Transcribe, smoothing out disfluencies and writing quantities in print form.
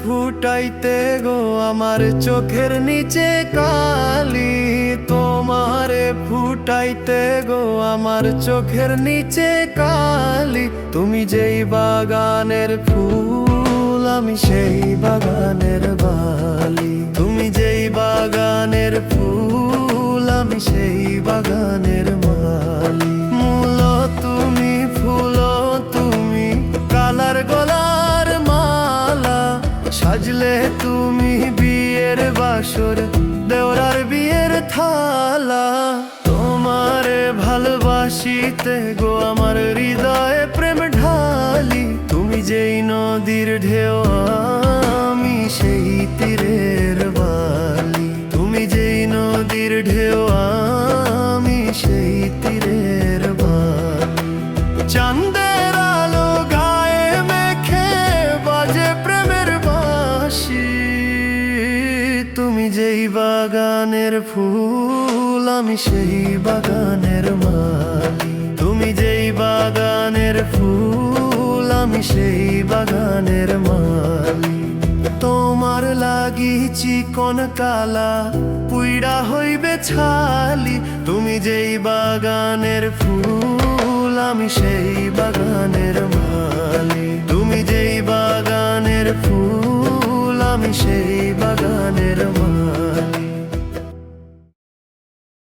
ফুটাইতে গো আমার চোখের নিচে কালি, তোমারে ফুটাইতে গো আমার চোখের নিচে কালি। তুমি যেই বাগানের ফুল আমি সেই বাগানের বালি, তুমি যেই বাগানের ফুল আমি সেই বাগানের মালি। মূল তুমি, ফুল তুমি, কালার গলার মালা, সাজলে তুমি বিয়ের বাসর, দেওরার বিয়ের থালা। তোমারে ভালোবাসিতে গো আমার হৃদয়ে প্রেম ঢালি, তুমি যেই নদীর ঢেউ আমি সেই তীরের বালি, তুমি যেই নদীর ঢেউ আমি সেই তীরের বালি। চাঁদের আলো গায়ে মেখে বাজে প্রেমের বাঁশি, তুমি যেই বাগানের ফুল আমি সেই বাগানের মালি, তুমি যেই বাগানের ফুল আমি সেই বাগানের মালি। তোমার লাগি চিকন কালা পুইড়া হইবে ছালি, তুমি যেই বাগানের ফুল আমি সেই বাগান